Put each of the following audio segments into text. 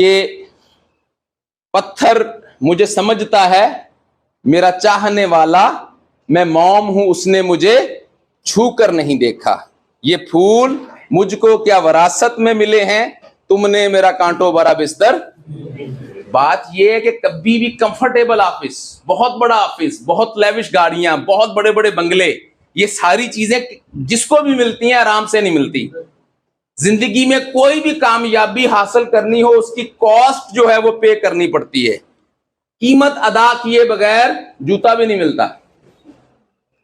कि पत्थर मुझे समझता है मेरा चाहने वाला, मैं मॉम हूं उसने मुझे छू कर नहीं देखा, ये फूल मुझको क्या विरासत में मिले हैं, तुमने मेरा कांटों भरा बिस्तर। बात यह है कि कभी भी कंफर्टेबल ऑफिस, बहुत बड़ा ऑफिस, बहुत लेविश गाड़ियां, बहुत बड़े बड़े बंगले, ये सारी चीजें जिसको भी मिलती हैं आराम से नहीं मिलती। जिंदगी में कोई भी कामयाबी हासिल करनी हो उसकी कॉस्ट जो है वो पे करनी पड़ती है। कीमत अदा किए बगैर जूता भी नहीं मिलता।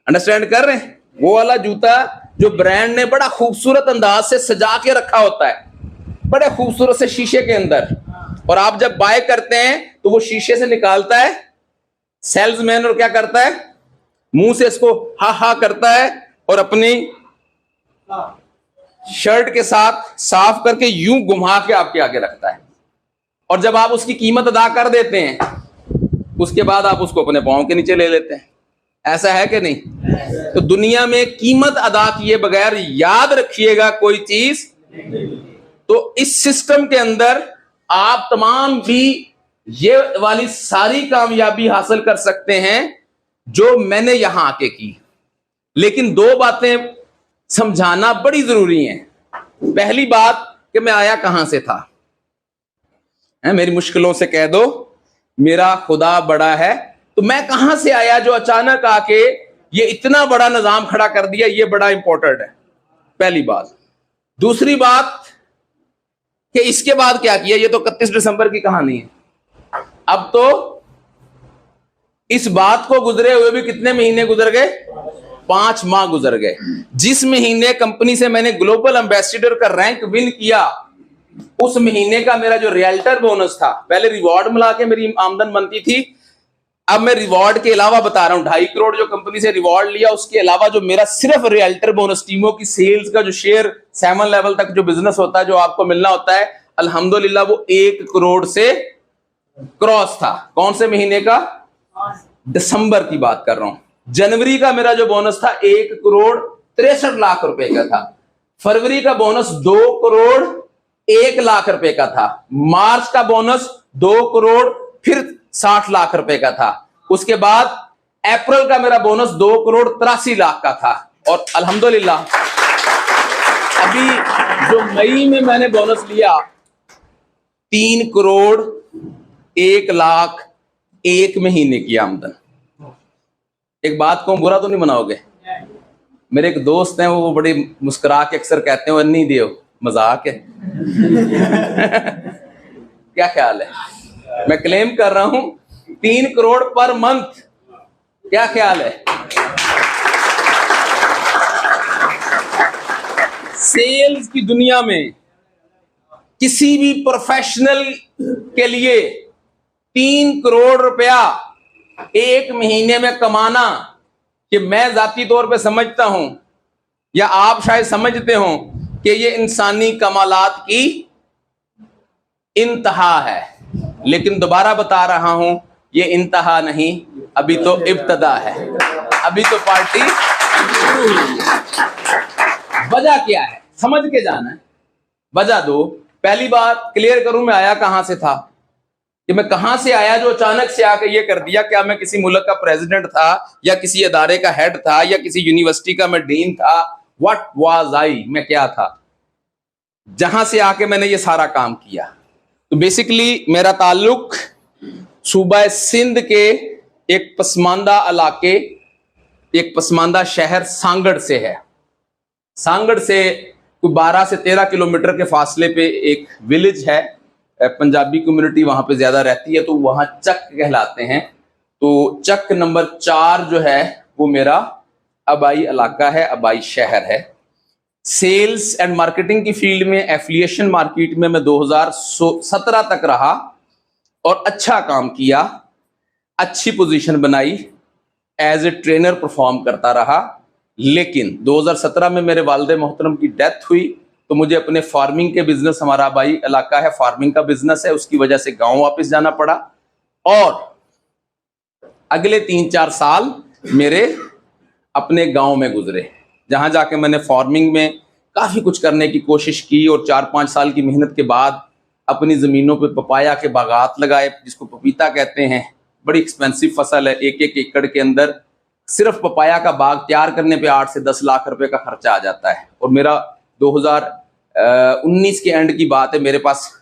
अंडरस्टैंड कर रहे हैं? वो वाला जूता जो ब्रांड ने बड़ा खूबसूरत अंदाज से सजा के रखा होता है, बड़े खूबसूरत से शीशे के अंदर, और आप जब बाय करते हैं तो वो शीशे से निकालता है सेल्समैन, और क्या करता है, मुंह से इसको हा हा करता है और अपनी शर्ट के साथ साफ करके यूं घुमा के आपके आगे रखता है। और जब आप उसकी कीमत अदा कर देते हैं उसके बाद आप उसको अपने पांव के नीचे ले लेते हैं। ऐसा है कि नहीं? तो दुनिया में कीमत अदा किए बगैर, याद रखिएगा, कोई चीज, तो इस सिस्टम के अंदर आप तमाम भी ये वाली सारी कामयाबी हासिल कर सकते हैं जो मैंने यहां आके की। लेकिन दो बातें समझाना बड़ी जरूरी हैं। पहली बात कि मैं आया कहां से था। मेरी मुश्किलों से कह दो मेरा खुदा बड़ा है, तो मैं कहां से आया जो अचानक आके ये इतना बड़ा निजाम खड़ा कर दिया, ये बड़ा इंपॉर्टेंट है, पहली बात। दूसरी बात कि इसके बाद क्या किया, ये तो 31 दिसंबर की कहानी है। अब तो इस बात को गुजरे हुए भी कितने महीने गुजर गए? 5 माह गुजर गए। जिस महीने कंपनी से मैंने ग्लोबल एम्बेसडर का रैंक विन किया, उस महीने का मेरा जो रियल्टर बोनस था, पहले रिवॉर्ड मिला के मेरी आमदन बनती थी, अब मैं रिवॉर्ड के अलावा बता रहा हूं, 2.5 करोड़ जो कंपनी से रिवॉर्ड लिया, उसके अलावा जो मेरा सिर्फ रियल्टर बोनस, टीमों की सेल्स का जो शेयर 7 लेवल तक जो बिजनेस होता है जो आपको मिलना होता है, अल्हम्दुलिल्लाह वो 1 करोड़ से क्रॉस था। कौन से महीने का? दिसंबर की बात कर रहा हूं। जनवरी का मेरा जो बोनस था 1 करोड़ 63 लाख रुपए का था। फरवरी का बोनस 2 करोड़ 1 लाख रुपए का था। मार्च का बोनस 2 करोड़ फिर 60 लाख रुपए का था। उसके बाद अप्रैल का मेरा बोनस 2 करोड़ 83 लाख का था। और अल्हम्दुलिल्लाह अभी जो मई में मैंने बोनस लिया 3 करोड़ 1 लाख 1 महीने की आमदन। एक बात को बुरा तो नहीं मनाओगे? मेरे एक दोस्त हैं, वो बड़े मुस्कुरा के अक्सर कहते हैं नहीं दियो, मजाक है। क्या ख्याल है? मैं क्लेम कर रहा हूं 3 करोड़ पर मंथ। क्या ख्याल है? सेल्स की दुनिया में किसी भी प्रोफेशनल के लिए 3 करोड़ रुपया 1 महीने में कमाना, कि मैं जाती तौर पे समझता हूं, या आप शायद समझते हो कि ये इंसानी कमालात की इंतहा है। लेकिन दोबारा बता रहा हूं, ये इंतहा नहीं, अभी तो इब्तदा है, अभी तो पार्टी। वजह क्या है समझ के जाना है। वजह दो, पहली बात क्लियर करूं, मैं आया कहां से था, कि मैं कहां से आया जो अचानक से आके ये कर दिया। क्या मैं किसी मुल्क का प्रेसिडेंट था, या किसी अदारे का हेड था, या किसी यूनिवर्सिटी का मैं डीन था? What was I? मैं क्या था जहां से आके मैंने ये सारा काम किया? तो बेसिकली मेरा ताल्लुक सूबा सिंध के एक पसमानदा इलाके, एक पसमानदा शहर सांगड़ से है। सांगड़ से कोई 12 से 13 किलोमीटर के फासले पे एक विलेज है, पंजाबी कम्युनिटी वहां पे ज्यादा रहती है, तो वहां चक कहलाते हैं। तो चक नंबर 4 जो है वो मेरा आबाई इलाका है, आबाई शहर है। सेल्स एंड मार्केटिंग की फील्ड में, एफिलिएशन मार्केट में मैं 2017 तक रहा और अच्छा काम किया, अच्छी पोजीशन बनाई, एज ए ट्रेनर परफॉर्म करता रहा। लेकिन 2017 में मेरे वालिद मोहतरम की डेथ हुई, तो मुझे अपने फार्मिंग के बिजनेस, हमारा भाई इलाका है, फार्मिंग का बिजनेस है, उसकी वजह से गांव वापस जाना पड़ा। और अगले 3-4 साल मेरे अपने गांव में गुजरे, जहां जाके मैंने फार्मिंग में काफी कुछ करने की कोशिश की। और 4-5 साल की मेहनत के बाद अपनी ज़मीनों पे पपाया के बागात लगाए, जिसको पपीता कहते हैं। बड़ी एक्सपेंसिव फसल है, 1-1 एकड़ के अंदर सिर्फ पपाया का बाग तैयार करने पे 8 से 10 लाख रुपए का खर्चा आ जाता है। और मेरा 2019 के एंड की बात है, मेरे पास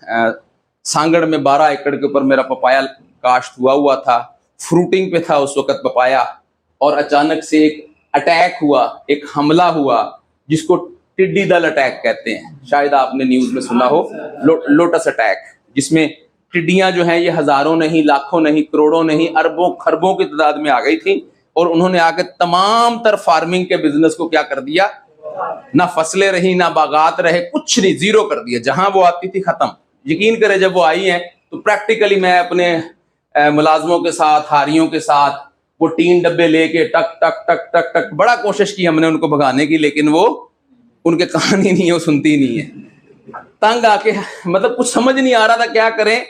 सांगड़ में 12 एकड़ के ऊपर मेरा पपाया काश्त हुआ था। फ्रूटिंग पे था उस वक्त पपाया, और अचानक से एक अटैक हुआ, एक हमला हुआ, जिसको टिड्डी दल अटैक कहते हैं। शायद आपने न्यूज में सुना हो, लोटस अटैक, जिसमें टिड्डियां जो हैं ये हजारों नहीं, लाखों नहीं, करोड़ों नहीं, अरबों खरबों की तादाद में आ गई थी। और उन्होंने आके तमाम तर फार्मिंग के बिजनेस को क्या कर दिया, ना फसलें रही, ना बागात रहे, कुछ नहीं, जीरो कर दिया। जहां वो आती थी खत्म। यकीन करें, जब वो आई हैं तो प्रैक्टिकली मैं अपने मुलाजमों के साथ, हारियों के साथ, वो 3 डब्बे लेके टक टक टक टक टक बड़ा कोशिश की हमने उनको भगाने की, लेकिन वो उनके कान ही नहीं है, वो सुनती नहीं है। तंग आके मतलब कुछ समझ नहीं आ रहा था क्या करें,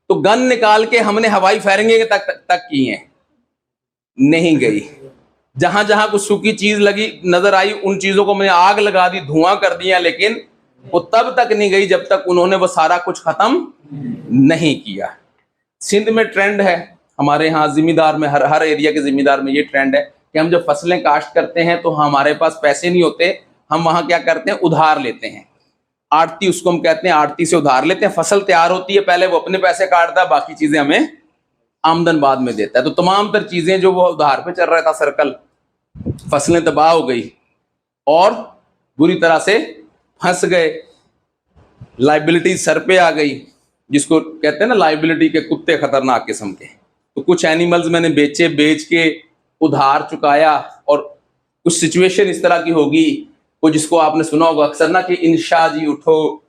तो गन निकाल के हमने हवाई फायरिंग तक की हैं, नहीं गई। जहां जहां कुछ सूखी चीज लगी नजर आई, उन चीजों को मैंने आग लगा दी, धुआं कर दिया, लेकिन वो तब तक नहीं गई जब तक उन्होंने वो सारा कुछ खत्म नहीं किया। सिंध में ट्रेंड है, हमारे यहाँ जिम्मेदार में, हर एरिया के जिम्मेदार में ये ट्रेंड है कि हम जब फसलें काश्त करते हैं तो हमारे पास पैसे नहीं होते, हम वहां क्या करते हैं, उधार लेते हैं। आड़ती उसको हम कहते हैं, आड़ती से उधार लेते हैं। फसल तैयार होती है, पहले वो अपने पैसे काटता है, बाकी चीजें हमें आमदन बाद में देता है। तो तमाम तर चीजें जो वो उधार पे चल रहा था सर्कल, फसलें तबाह हो गई और बुरी तरह से फंस गए, लाइबिलिटी सर पे आ गई, जिसको कहते हैं ना लाइबिलिटी के कुत्ते खतरनाक किस्म के। तो कुछ एनिमल्स मैंने बेचे, बेच के उधार चुकाया। और कुछ सिचुएशन इस तरह की होगी, वो जिसको आपने सुना होगा अक्सर ना, कि इंशा जी उठो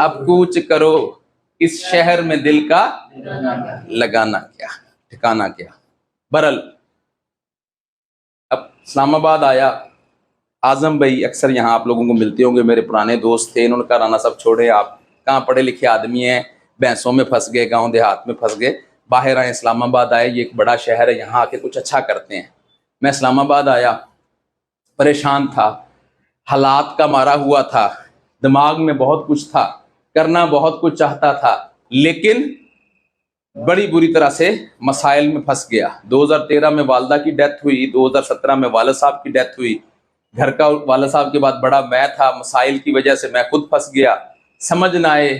अब कूच करो, इस शहर में दिल का लगाना क्या, ठिकाना क्या। बरल अब इस्लामाबाद आया, आजम भाई अक्सर यहाँ आप लोगों को मिलते होंगे, मेरे पुराने दोस्त थे, इन्होंने कराना सब छोड़े, आप कहाँ पढ़े लिखे आदमी हैं, भैंसों में फंस गए, गांव देहात में फंस गए, बाहर आए, इस्लामाबाद आए, ये एक बड़ा शहर है, यहाँ आके कुछ अच्छा करते हैं। मैं इस्लामाबाद आया, परेशान था, हालात का मारा हुआ था, दिमाग में बहुत कुछ था, करना बहुत कुछ चाहता था, लेकिन बड़ी बुरी तरह से मसाइल में फंस गया। 2013 में वालदा की डेथ हुई, 2017 में वालिद साहब की डेथ हुई। घर का वालिद साहब के बाद बड़ा मैं था, मसाइल की वजह से मैं खुद फंस गया, समझ ना आए।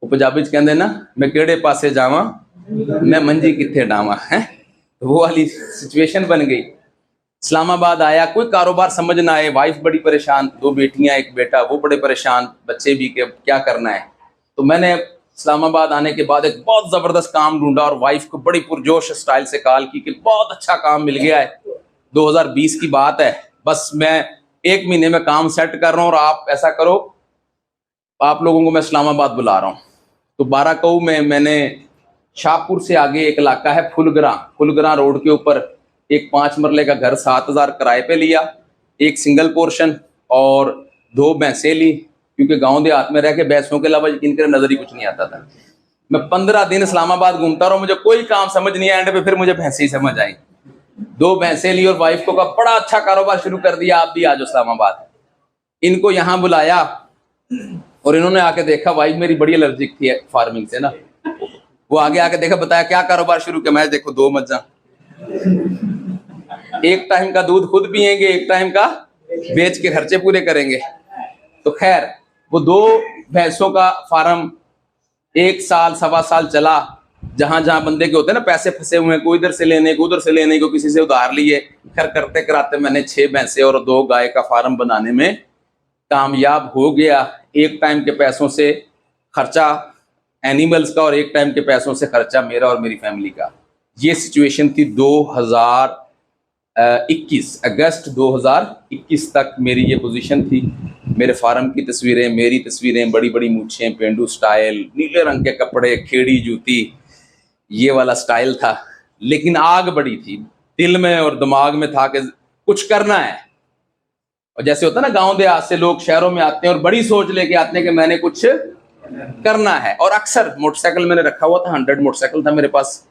वो पंजाबी च कहते ना, मैं केड़े पासे जावा, मैं मंजी किथे डावा है, वो वाली सिचुएशन बन गई। इस्लामाबाद आया, कोई कारोबार समझ ना आए, वाइफ बड़ी परेशान, 2 बेटियां 1 बेटा, वो बड़े परेशान, बच्चे भी के क्या करना है। तो मैंने इस्लामाबाद आने के बाद एक बहुत जबरदस्त काम ढूंढा और वाइफ को बड़ी पुरजोश स्टाइल से कॉल की कि बहुत अच्छा काम मिल गया है, 2020 की बात है, बस मैं 1 महीने में काम सेट कर रहा हूँ और आप ऐसा करो, आप लोगों को मैं इस्लामाबाद बुला रहा हूँ। तो 12 कऊ में मैंने शाहपुर से आगे एक इलाका है फुलगरा रोड के ऊपर एक 5 मरले का घर 7,000 किराए पे लिया, एक सिंगल पोर्शन और 2 भैंसें ली, क्योंकि गांव देहात में रह के भैंसों के अलावा यकीन करें नजर ही कुछ नहीं आता था। मैं 15 दिन इस्लामाबाद घूमता रहा, मुझे कोई काम समझ नहीं आया, एंड पे फिर मुझे भैंसें ही समझ आई। 2 भैंसें ली और वाइफ को कहा बड़ा अच्छा कारोबार शुरू कर दिया, आप भी आ जाओ इस्लामाबाद। इनको यहाँ बुलाया और इन्होंने आके देखा, वाइफ मेरी बड़ी एलर्जिक थी फार्मिंग से ना, वो आगे आके देखा, बताया क्या कारोबार शुरू किया। मैं देखो 2 मज्जा, एक टाइम का दूध खुद पियेंगे, एक टाइम का बेच के खर्चे पूरे करेंगे। तो खैर वो 2 भैंसों का फार्म 1 साल 1.25 साल चला। जहां जहां बंदे के होते हैं ना पैसे फंसे हुए हैं, कोई इधर से लेने को उधर से लेने को, किसी से उधार लिए, खैर करते कराते मैंने 6 भैंसे और 2 गाय का फार्म बनाने में कामयाब हो गया। एक टाइम के पैसों से खर्चा एनिमल्स का और एक टाइम के पैसों से खर्चा मेरा और मेरी फैमिली का। ये सिचुएशन थी 2021 अगस्त 2021 तक मेरी ये पोजीशन थी। मेरे फार्म की तस्वीरें, मेरी तस्वीरें, बड़ी बड़ी मूछें, पेंडू स्टाइल, नीले रंग के कपड़े, खेड़ी जूती, ये वाला स्टाइल था। लेकिन आग बड़ी थी दिल में और दिमाग में था कि कुछ करना है। और जैसे होता है ना गांव देहात से लोग शहरों में आते हैं और बड़ी सोच लेके आते हैं कि मैंने कुछ करना है। और अक्सर मोटरसाइकिल मैंने रखा हुआ था, 100 मोटरसाइकिल था मेरे पास।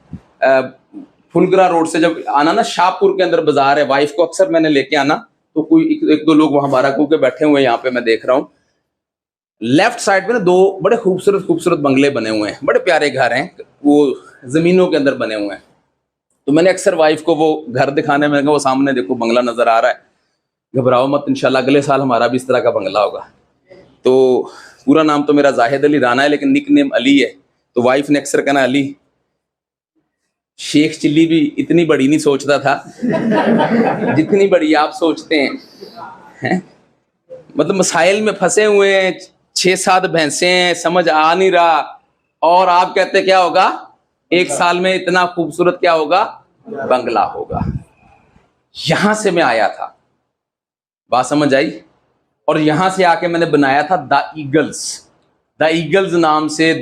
फुलगरा रोड से जब आना ना, शाहपुर के अंदर बाजार है, वाइफ को अक्सर मैंने लेके आना, तो कोई 1-2 लोग वहां 12 के बैठे हुए यहाँ पे मैं देख रहा हूँ। लेफ्ट साइड पे ना दो बड़े खूबसूरत खूबसूरत बंगले बने हुए हैं, बड़े प्यारे घर हैं, वो जमीनों के अंदर बने हुए हैं। तो मैंने अक्सर वाइफ को वो घर दिखाने में, वो सामने देखो बंगला नजर आ रहा है, घबराओ मत, इंशाल्लाह अगले साल हमारा भी इस तरह का बंगला होगा। तो पूरा नाम तो मेरा जाहिद अली राना है, लेकिन निक नेम अली है। तो वाइफ ने अक्सर कहना अली, शेख चिल्ली भी इतनी बड़ी नहीं सोचता था जितनी बड़ी आप सोचते हैं? मतलब मसाइल में फंसे हुए हैं, 6-7 भैंसे हैं, समझ आ नहीं रहा, और आप कहते क्या होगा, 1 साल में इतना खूबसूरत क्या होगा, बंगला होगा। यहां से मैं आया था, बात समझ आई? और यहां से आके मैंने बनाया था द ईगल्स। द ईगल्स नाम से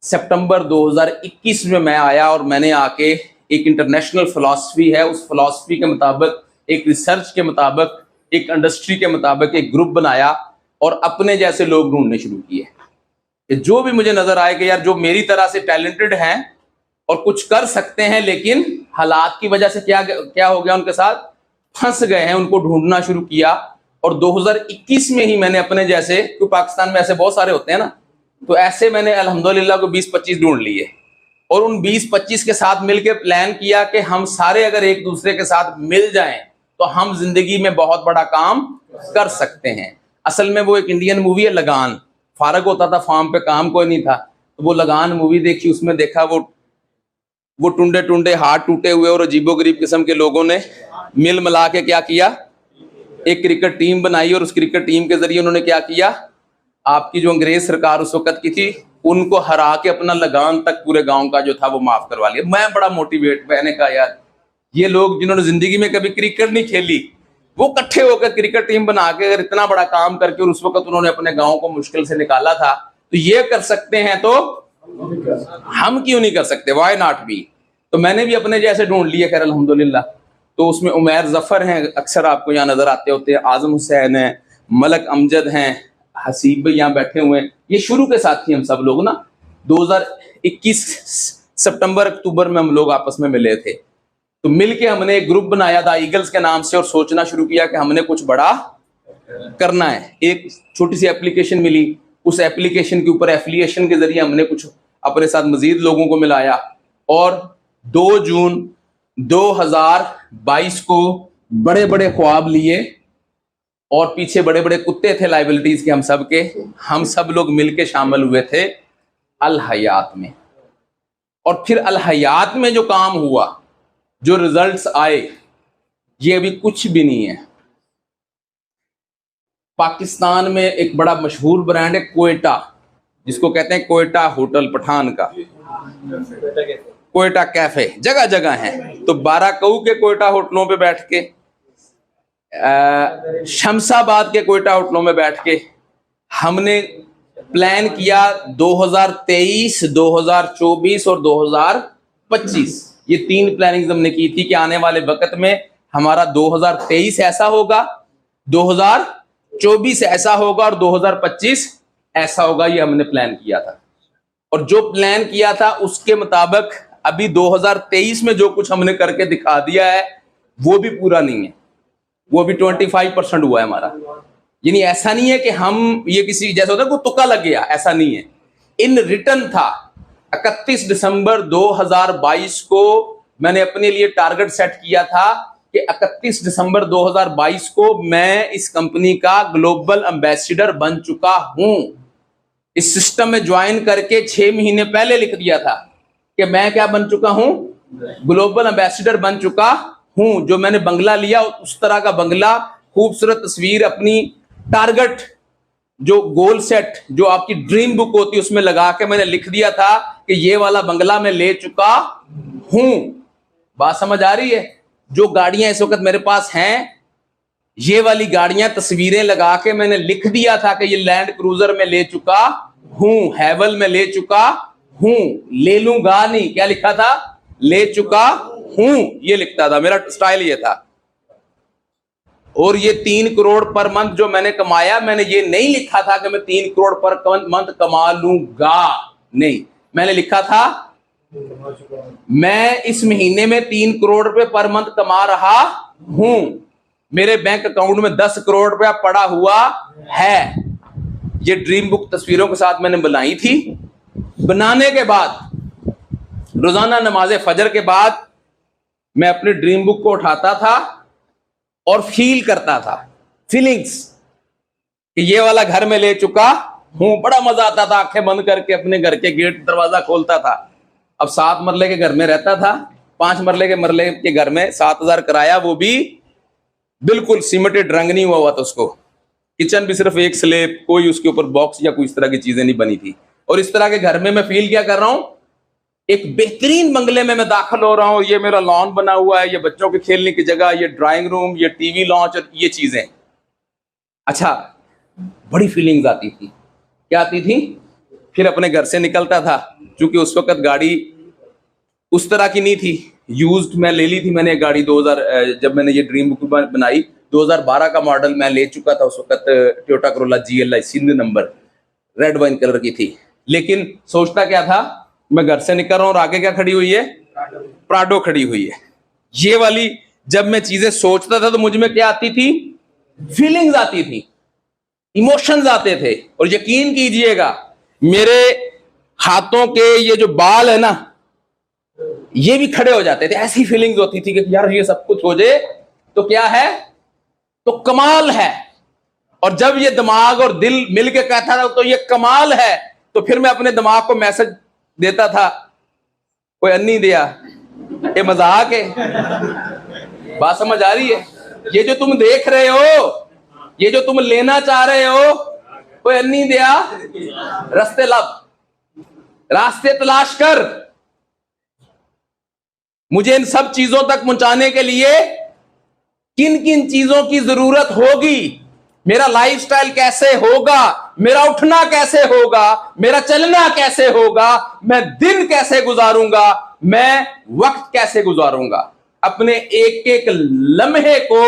सितंबर 2021 में मैं आया, और मैंने आके एक इंटरनेशनल फिलॉसफी है, उस फिलॉसफी के मुताबिक, एक रिसर्च के मुताबिक, एक इंडस्ट्री के मुताबिक एक ग्रुप बनाया और अपने जैसे लोग ढूंढने शुरू किए। जो भी मुझे नजर आए कि यार जो मेरी तरह से टैलेंटेड हैं और कुछ कर सकते हैं, लेकिन हालात की वजह से क्या हो गया, उनके साथ फंस गए हैं, उनको ढूंढना शुरू किया। और 2021 में ही मैंने अपने जैसे, क्योंकि पाकिस्तान में ऐसे बहुत सारे होते हैं ना, तो ऐसे मैंने अल्हम्दुलिल्लाह को 20-25 ढूंढ लिए, और उन 20-25 के साथ मिलकर प्लान किया कि हम सारे अगर एक दूसरे के साथ मिल जाएं तो हम जिंदगी में बहुत बड़ा काम कर सकते हैं। असल में वो एक इंडियन मूवी है लगान, फारग होता था फार्म पे, काम कोई नहीं था, तो वो लगान मूवी देखी, उसमें देखा वो टुंडे टुंडे हाथ टूटे हुए और अजीबोगरीब किस्म के लोगों ने मिल मिला के क्या किया, एक क्रिकेट टीम बनाई, और उस क्रिकेट टीम के जरिए उन्होंने क्या किया, आपकी जो अंग्रेज सरकार उस वक्त की थी उनको हरा के अपना लगान तक पूरे गांव का जो था वो माफ करवा लिया। मैं बड़ा मोटिवेट, मैंने कहा यार ये लोग जिन्होंने जिंदगी में कभी क्रिकेट नहीं खेली, वो इकट्ठे होकर क्रिकेट टीम बना के अगर इतना बड़ा काम करके, और उस वक्त उन्होंने अपने गांव को मुश्किल से निकाला था, तो ये कर सकते हैं तो हम क्यों नहीं कर सकते, वाई नॉट बी। तो मैंने भी अपने जैसे ढूंढ लिए, खैर अल्हम्दुलिल्लाह। तो उसमें उमैर जफर हैं, अक्सर आपको यहाँ नजर आते होते हैं, आजम हुसैन है, मलक अमजद हैं, हसीब यहाँ बैठे हुए हैं, ये शुरू के साथी हम सब लोग ना। 2021 सितंबर अक्टूबर में हम लोग आपस में मिले थे, तो मिलके हमने एक ग्रुप बनाया था ईगल्स के नाम से, और सोचना शुरू किया कि हमने कुछ बड़ा करना है। एक छोटी सी एप्लीकेशन मिली, उस एप्लीकेशन के ऊपर एफिलिएशन के जरिए हमने कुछ अपने साथ मजीद लोगों को मिलाया, और 2 जून 2022 को बड़े बड़े ख्वाब लिए, और पीछे बड़े बड़े कुत्ते थे लाइबिलिटीज के, हम सब लोग मिलके शामिल हुए थे अल हयात में। और फिर अल हयात में जो काम हुआ, जो रिजल्ट्स आए, ये अभी कुछ भी नहीं है। पाकिस्तान में एक बड़ा मशहूर ब्रांड है कोयटा, जिसको कहते हैं कोयटा होटल पठान का, कोयटा कैफे जगह जगह है। तो 12 कऊ के कोयटा होटलों पे बैठ के, शमशाबाद के कोयटा होटलों में बैठ के हमने प्लान किया 2023, 2024 और 2025, ये 3 प्लानिंग हमने की थी कि आने वाले वक्त में हमारा 2023 ऐसा होगा, 2024 ऐसा होगा और 2025 ऐसा होगा। ये हमने प्लान किया था, और जो प्लान किया था उसके मुताबिक अभी 2023 में जो कुछ हमने करके दिखा दिया है वो भी पूरा नहीं है, वो भी 25% हुआ है हमारा। यानी ऐसा नहीं है कि हम ये किसी जैसा होता है को तुक्का लग गया, ऐसा नहीं है। इन रिटर्न था 31 दिसंबर 2022 को मैंने अपने लिए टारगेट सेट किया था कि 31 दिसंबर 2022 को मैं इस कंपनी का ग्लोबल एम्बेसडर बन चुका हूं। इस सिस्टम में ज्वाइन करके 6 महीने पहले लिख दिया था कि मैं क्या बन चुका हूं, ग्लोबल एम्बेसडर बन चुका हूं। जो मैंने बंगला लिया उस तरह का बंगला, खूबसूरत तस्वीर, अपनी टारगेट जो गोल सेट, जो आपकी ड्रीम बुक होती है उसमें लगा के मैंने लिख दिया था कि ये वाला बंगला मैं ले चुका हूं। बात समझ आ रही है? जो गाड़ियां इस वक्त मेरे पास हैं, ये वाली गाड़ियां तस्वीरें लगा के मैंने लिख दिया था कि ये लैंड क्रूजर में ले चुका हूं, हैवल में ले चुका हूं, ले लूंगा नहीं, क्या लिखा था, ले चुका हूं, ये लिखता था, मेरा स्टाइल ये था। और ये 3 करोड़ पर मंथ जो मैंने कमाया, मैंने ये नहीं लिखा था कि मैं 3 करोड़ पर मंथ कमा लूंगा, नहीं, मैंने लिखा था मैं इस महीने में 3 करोड़ रुपए पर मंथ कमा रहा हूं, मेरे बैंक अकाउंट में 10 करोड़ रुपया पड़ा हुआ है। ये ड्रीम बुक तस्वीरों के साथ मैंने बनाई थी। बनाने के बाद रोजाना नमाज फजर के बाद मैं अपनी ड्रीम बुक को उठाता था और फील करता था, फीलिंग्स कि ये वाला घर में ले चुका हूं। बड़ा मजा आता था, आंखें बंद करके अपने घर के गेट दरवाजा खोलता था। अब 7 मरले के घर में रहता था, 5 मरले के घर में 7,000 किराया, वो भी बिल्कुल सीमेंटेड, रंग नहीं हुआ था उसको। किचन भी सिर्फ एक स्लेब, कोई उसके ऊपर बॉक्स या कोई इस तरह की चीजें नहीं बनी थी। और इस तरह के घर में मैं फील क्या कर रहा हूं, एक बेहतरीन बंगले में मैं दाखिल हो रहा हूं। ये मेरा लॉन बना हुआ है, ये बच्चों के खेलने की जगह, ये ड्राइंग रूम, ये टीवी लॉन्च और ये चीजें। अच्छा, बड़ी फीलिंग्स आती थी। क्या आती थी? फिर अपने घर से निकलता था, क्योंकि उस वक्त गाड़ी उस तरह की नहीं थी, यूज्ड मैं ले ली थी मैंने गाड़ी 2000, जब मैंने ये ड्रीम बुक बनाई 2012 का मॉडल मैं ले चुका था उस वक्त, Toyota Corolla GLI Sindh number, red wine colour की थी। लेकिन सोचता क्या था, मैं घर से निकल रहा हूं और आगे क्या खड़ी हुई है, प्राडो खड़ी हुई है। ये वाली जब मैं चीजें सोचता था तो मुझ में क्या आती थी, फीलिंग्स आती थी, इमोशंस आते थे। और यकीन कीजिएगा मेरे हाथों के ये जो बाल है ना, ये भी खड़े हो जाते थे। ऐसी फीलिंग्स होती थी कि यार ये सब कुछ हो जाए तो क्या है, तो कमाल है। और जब ये दिमाग और दिल मिलके कहता था तो ये कमाल है, तो फिर मैं अपने दिमाग को मैसेज देता था, कोई अन्नी दिया, ये मजाक है। बात समझ आ रही है? ये जो तुम देख रहे हो, ये जो तुम लेना चाह रहे हो, कोई अन्नी दिया, रास्ते लब, रास्ते तलाश कर। मुझे इन सब चीजों तक पहुंचाने के लिए किन किन चीजों की जरूरत होगी, मेरा लाइफस्टाइल कैसे होगा, मेरा उठना कैसे होगा, मेरा चलना कैसे होगा, मैं दिन कैसे गुजारूंगा, मैं वक्त कैसे गुजारूंगा, अपने एक एक लम्हे को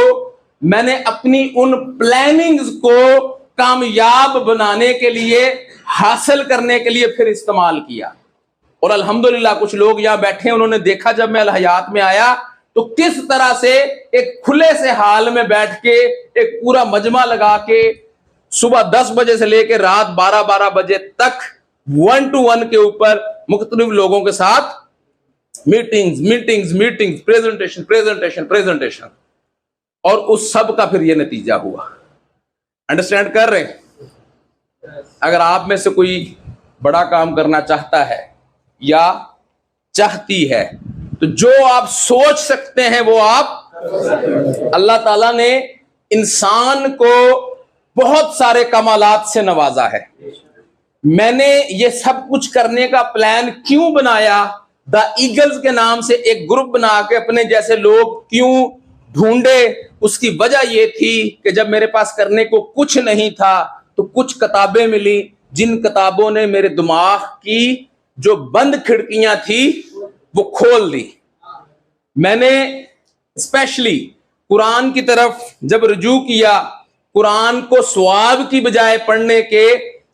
मैंने अपनी उन प्लानिंग्स को कामयाब बनाने के लिए, हासिल करने के लिए फिर इस्तेमाल किया। और अल्हम्दुलिल्लाह कुछ लोग यहां बैठे हैं, उन्होंने देखा जब मैं अल हयात में आया तो किस तरह से एक खुले से हाल में बैठ के एक पूरा मजमा लगा के सुबह 10 बजे से लेकर रात 12 बजे तक 1 to 1 के ऊपर मुख्तलिफ लोगों के साथ मीटिंग्स, प्रेजेंटेशन, और उस सब का फिर ये नतीजा हुआ। अंडरस्टैंड कर रहे हैं? अगर आप में से कोई बड़ा काम करना चाहता है या चाहती है तो जो आप सोच सकते हैं वो आप, अल्लाह ताला ने इंसान को बहुत सारे कमालात से नवाजा है। मैंने ये सब कुछ करने का प्लान क्यों बनाया, द ईगल्स के नाम से एक ग्रुप बना के अपने जैसे लोग क्यों ढूंढे, उसकी वजह यह थी कि जब मेरे पास करने को कुछ नहीं था तो कुछ किताबें मिली, जिन किताबों ने मेरे दिमाग की जो बंद खिड़कियां थी वो खोल दी। मैंने स्पेशली कुरान की तरफ जब रुजू किया, कुरान को सवाब की बजाय पढ़ने के,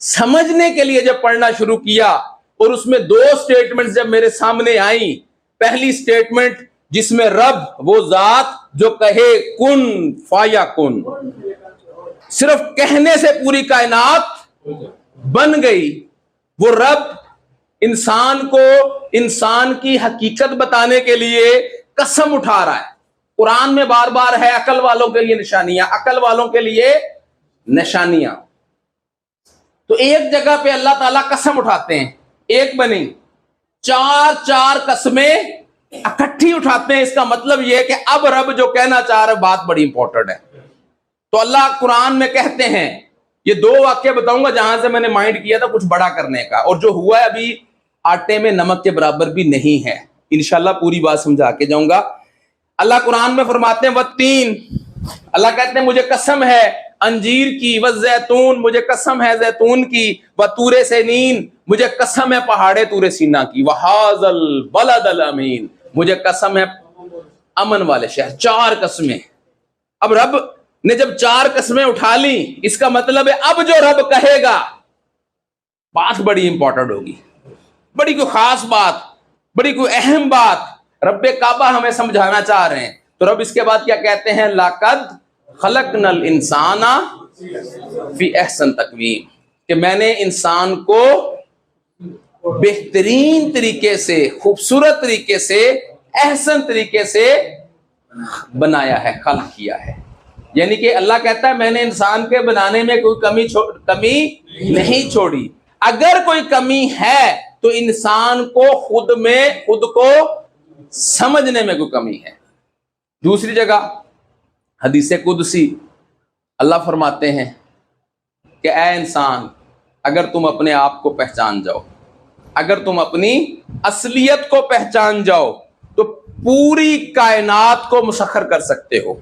समझने के लिए जब पढ़ना शुरू किया, और उसमें 2 स्टेटमेंट्स जब मेरे सामने आई। पहली स्टेटमेंट जिसमें रब वो जात जो कहे कुन फाया कुन, सिर्फ कहने से पूरी कायनात बन गई। वो रब इंसान को इंसान की हकीकत बताने के लिए कसम उठा रहा है। कुरान में बार बार है अकल वालों के लिए निशानियां, अकल वालों के लिए निशानियां। तो एक जगह पे अल्लाह ताला कसम उठाते हैं, एक बनी 4 कसमें इकट्ठी उठाते हैं। इसका मतलब यह है कि अब रब जो कहना चाह रहा है बात बड़ी इंपॉर्टेंट है। तो अल्लाह कुरान में कहते हैं, ये 2 वाक्य बताऊंगा जहां से मैंने माइंड किया था कुछ बड़ा करने का, और जो हुआ है अभी आटे में नमक के बराबर भी नहीं है। इंशाल्लाह पूरी बात समझा के जाऊंगा। अल्लाह कुरान में फरमाते हैं वत्तीन, अल्लाह कहते हैं मुझे कसम है अंजीर की, व जैतून मुझे कसम है जैतून की, व तूरे सीनीन मुझे कसम है पहाड़े तूरे सीना की, व हाज़ल बलदल अमीन मुझे कसम है अमन वाले शहर। 4 कसमें। अब रब ने जब 4 कसमें उठा ली, इसका मतलब है अब जो रब कहेगा बात बड़ी इंपॉर्टेंट होगी, बड़ी कोई खास बात, बड़ी कोई अहम बात रब्बे काबा हमें समझाना चाह रहे हैं। तो रब इसके बाद क्या कहते हैं, लाकद खलकनल इंसाना फी अहसन तकवीम, कि मैंने इंसान को बेहतरीन तरीके से, खूबसूरत तरीके से, एहसन तरीके से बनाया है, खल्क किया है। यानी कि अल्लाह कहता है मैंने इंसान के बनाने में कोई कमी नहीं छोड़ी। अगर कोई कमी है तो इंसान को खुद को समझने में कोई कमी है। दूसरी जगह हदीस कुदसी अल्लाह फरमाते हैं कि ऐ इंसान, अगर तुम अपने आप को पहचान जाओ, अगर तुम अपनी असलियत को पहचान जाओ तो पूरी कायनात को मुसख्खर कर सकते हो।